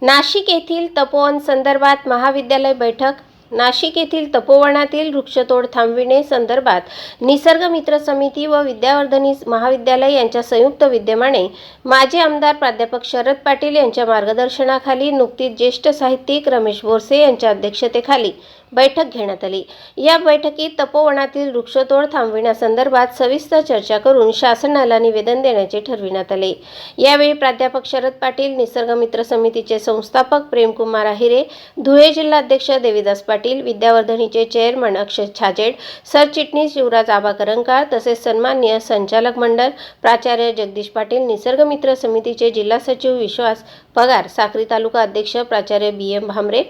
नाशिक येथील तपोवन संदर्भात महाविद्यालय बैठक. नाशिक येथील तपोवनातील वृक्षतोड थांबविणे संदर्भात निसर्ग मित्र समिती व विद्यावर्धिनी महाविद्यालय यांच्या संयुक्त विद्यमाने माजी आमदार प्राध्यापक शरद पाटील यांच्या मार्गदर्शनाखाली नुकतीच ज्येष्ठ साहित्यिक रमेश बोरसे यांच्या अध्यक्षतेखाली बैठक घेण्यात आली. या बैठकीत तपोवनातील वृक्षतोड थांबविण्यासंदर्भात सविस्तर चर्चा करून शासनाला निवेदन देण्याचे ठरविण्यात आले. यावेळी प्राध्यापक शरद पाटील, निसर्ग मित्र समितीचे संस्थापक प्रेमकुमार आहिरे, धुळे जिल्हाध्यक्ष देवीदास पाटील, विद्यावर्धिनीचे चेअरमन अक्षय छाजेड, सरचिटणीस युवराज आबा करंकार तसेच सन्माननीय संचालक मंडळ प्राचार्य जगदीश पाटील, निसर्ग मित्र समितीचे जिल्हा सचिव विश्वास पगार, साक्री तालुका अध्यक्ष प्राचार्य BM भामरे,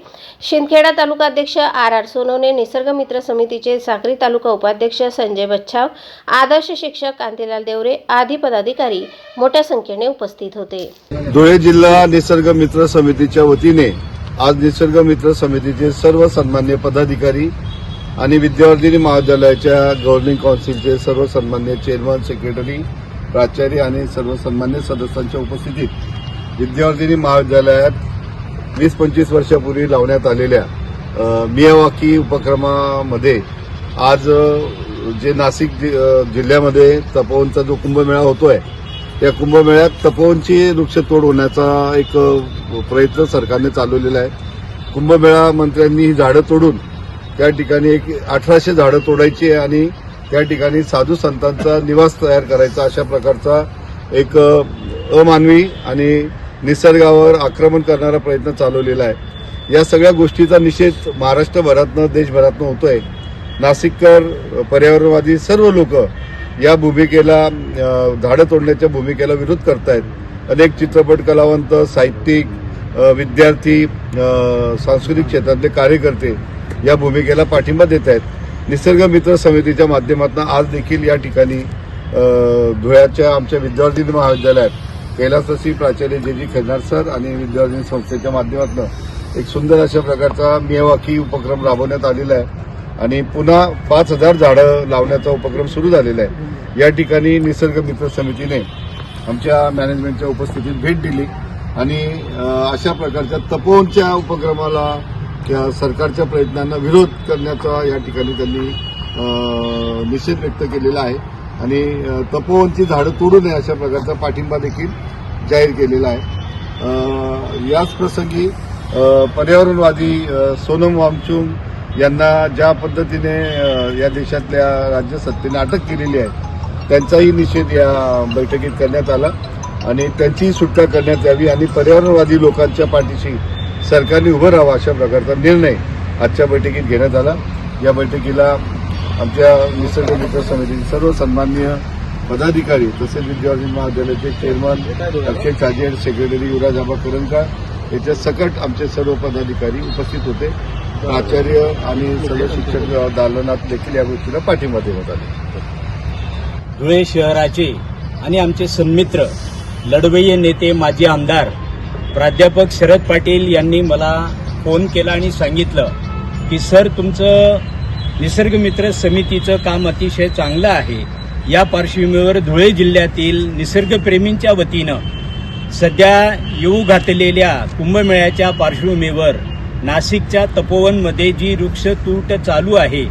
शिंदखेडा तालुका अध्यक्ष RR सोनवणे, निसर्ग मित्र समितीचे साक्री तालुका उपाध्यक्ष संजय बच्छाव, आदर्श शिक्षक कांतीलाल देवरे आदी पदाधिकारी मोठ्या संख्येने उपस्थित होते. धुळे जिल्हा निसर्ग मित्र समितीच्या वतीने आज निसर्ग मित्र समितीचे सर्व सन्मान्य पदाधिकारी आणि विद्यावर्धिनी महाविद्यालयाच्या गव्हर्निंग काउन्सिलचे सर्व सन्मान्य चेअरमन, सेक्रेटरी, प्राचार्य आणि सर्व सन्मान्य सदस्यांच्या उपस्थितीत विद्यावर्धिनी महाविद्यालयात 20-25 वर्षापूर्वी लावण्यात आलेल्या मियावाकी उपक्रमामध्ये आज जे नाशिक जिल्ह्यामध्ये तपोवनचा जो कुंभमेळा होतोय त्या कुंभमेळ्यात तपोवनची वृक्षतोड होण्याचा एक प्रयत्न सरकारने चालवलेला आहे. कुंभमेळा मंत्र्यांनी ही झाडं तोडून त्या ठिकाणी 1800 झाडं तोडायची आणि त्या ठिकाणी साधू संतांचा निवास तयार करायचा अशा प्रकारचा एक अमानवी आणि निसर्गावर आक्रमण करणारा प्रयत्न चालवलेला आहे. या सगळ्या गोष्टीचा निषेध महाराष्ट्रभरातनं देशभरातनं होतोय. नाशिककर, पर्यावरणवादी सर्व लोक या भूमिकेला, झाडं तोडण्याच्या भूमिकेला विरोध करतायत. अनेक चित्रपट कलावंत, साहित्यिक, विद्यार्थी, सांस्कृतिक क्षेत्रातले कार्यकर्ते या भूमिकेला पाठिंबा देत आहेत. निसर्ग मित्र समितीच्या माध्यमातून आज देखील या ठिकाणी धुळ्याच्या आमच्या विद्यावर्धिनी महाविद्यालयात कैलासवासी प्राचार्य JG खैरनार सर आणि विद्यावर्धिनी संस्थेच्या माध्यमातून एक सुंदर अशा प्रकारचा मियावाकी उपक्रम राबवण्यात आलेला आहे आणि पुन्हा 5000 झाडं लावण्याचा उपक्रम सुरू झालेला आहे. या ठिकाणी निसर्ग मित्र समितीने आमच्या मॅनेजमेंटच्या उपस्थितीत भेट दिली आणि अशा प्रकारच्या तपोवनच्या उपक्रमाला किंवा सरकारच्या प्रयत्नांना विरोध करण्याचा या ठिकाणी त्यांनी निषेध व्यक्त केलेला आहे आणि तपोवनची झाडं तोडू नये अशा प्रकारचा पाठिंबा देखील जाहीर केलेला आहे. याच प्रसंगी पर्यावरणवादी सोनम वांगचुक यांना ज्या पद्धतीने या देशातल्या राज्य सत्तेने अटक केलेली आहे त्यांचाही निषेध या बैठकीत करण्यात आला आणि त्यांचीही सुटका करण्यात यावी आणि पर्यावरणवादी लोकांच्या पाठीशी सरकारने उभं राहावं अशा प्रकारचा निर्णय आजच्या बैठकीत घेण्यात आला. या बैठकीला आमच्या निसर्ग मित्र समितीचे सर्व सन्माननीय पदाधिकारी तसेच विद्यावर्धिनी महाविद्यालयाचे चेअरमन अक्षय छाजेड, सेक्रेटरी युवराज आबा करंकार याच्या सकट आमचे सर्व पदाधिकारी उपस्थित होते. प्राचार्य आणि सर्व शिक्षक दालनात देखील या गोष्टीला पाठिंबा देण्यात आले. धुळे शहराचे आणि आमचे सन्मित्र लढवय्ये नेते माजी आमदार प्राध्यापक शरद पाटील यांनी मला फोन केला आणि सांगितलं की सर, तुमचं निसर्ग मित्र समितीचं काम अतिशय चांगलं आहे. या पार्श्वभूमीवर धुळे जिल्ह्यातील निसर्गप्रेमींच्या वतीनं सध्या येऊ घातलेल्या कुंभमेळ्याच्या पार्श्वभूमीवर नाशिकच्या तपोवनमध्ये जी वृक्षतूट चालू आहे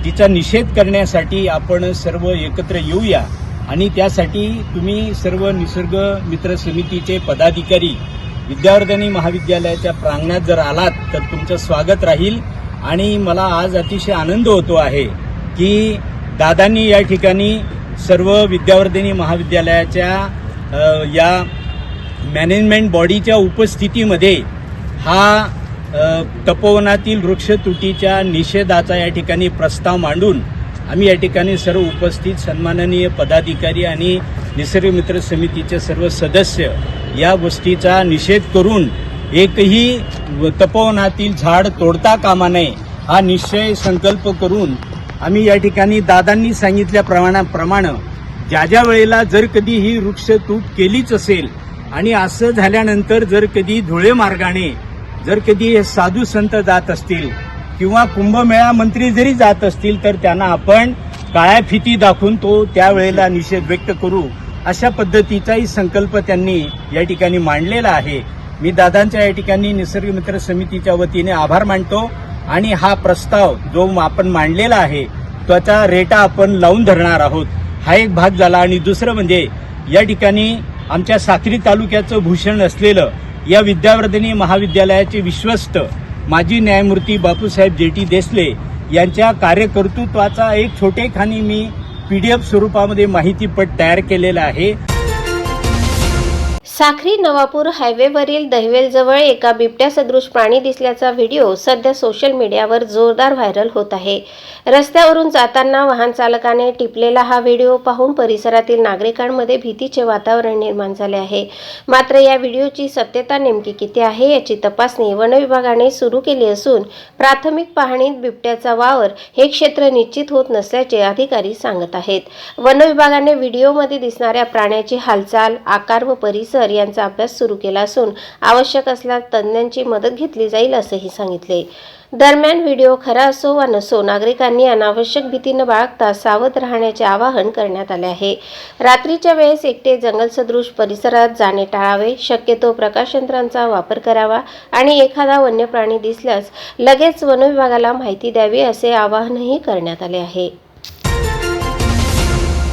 तिचा निषेध करण्यासाठी आपण सर्व एकत्र येऊया आणि त्यासाठी तुम्ही सर्व निसर्ग मित्र समितीचे पदाधिकारी विद्यावर्धिनी महाविद्यालयाच्या प्रांगणात जर आलात तर तुमचं स्वागत राहील. आणि मला आज अतिशय आनंद होतो आहे की दादांनी या ठिकाणी सर्व विद्यावर्धिनी महाविद्यालयाच्या या मॅनेजमेंट बॉडीच्या उपस्थितीमध्ये हा तपोवनातील वृक्षतुटीच्या निषेधाचा या ठिकाणी प्रस्ताव मांडून आम्ही या ठिकाणी सर्व उपस्थित सन्माननीय पदाधिकारी आणि निसर्ग मित्र समितीचे सर्व सदस्य या गोष्टीचा निषेध करून एकही तपोवनातील झाड तोडता कामा नये हा निश्चय संकल्प करून आम्ही या ठिकाणी दादांनी सांगितल्याप्रमाणे ज्या वेळेला जर कधी ही वृक्षतूट केलीच असेल आणि असं झाल्यानंतर जर कधी धुळे मार्गाने जर कधी साधू संत जात असतील किंवा कुंभमेळा मंत्री जरी जात असतील तर त्यांना आपण काळ्या फिती दाखवून तो त्यावेळेला निषेध व्यक्त करू अशा पद्धतीचाही संकल्प त्यांनी या ठिकाणी मांडलेला आहे. मी दादांच्या या ठिकाणी निसर्ग मित्र समितीच्या वतीने आभार मानतो आणि हा प्रस्ताव जो आपण मांडलेला आहे त्याचा रेटा आपण लावून धरणार आहोत, हा एक भाग झाला. आणि दुसरं म्हणजे या ठिकाणी आमच्या साक्री तालुक्याचं भूषण असलेलं या विद्यावर्धिनी महाविद्यालयाचे विश्वस्त माजी न्यायमूर्ती बापूसाहेब जेटी देसले यांच्या कार्यकर्तृत्वाचा एक छोटेखानी मी PDF स्वरूपामध्ये माहितीपट तयार केलेला आहे. साक्री नवापूर हायवेवरील दहिवेलजवळ एका बिबट्यासदृश प्राणी दिसल्याचा व्हिडिओ सध्या सोशल मीडियावर जोरदार व्हायरल होत आहे. रस्त्यावरून जाताना वाहन चालकाने टिपलेला हा व्हिडिओ पाहून परिसरातील नागरिकांमध्ये भीतीचे वातावरण निर्माण झाले आहे. मात्र या व्हिडिओची सत्यता नेमकी किती आहे याची तपासणी वन विभागाने सुरू केली असून प्राथमिक पाहणीत बिबट्याचा वावर हे क्षेत्र निश्चित होत नसल्याचे अधिकारी सांगत आहेत. वन विभागाने व्हिडिओमध्ये दिसणाऱ्या प्राण्याची हालचाल, आकार व परिसर यांचा अभ्यास सुरू केला असून आवश्यक असल्यास तज्ज्ञांची मदत घेतली जाईल असंही सांगितले. दरम्यान व्हिडिओ खरा असो वा नसो नागरिकांनी अनावश्यक भीती न बाळगता सावध राहण्याचे आवाहन करण्यात आले आहे. रात्रीच्या वेळेस एकटे जंगलसदृश परिसरात जाणे टाळावे, शक्यतो प्रकाशयंत्रांचा वापर करावा आणि एखादा वन्य प्राणी दिसल्यास लगेच वन विभागाला माहिती द्यावी असे आवाहनही करण्यात आले आहे.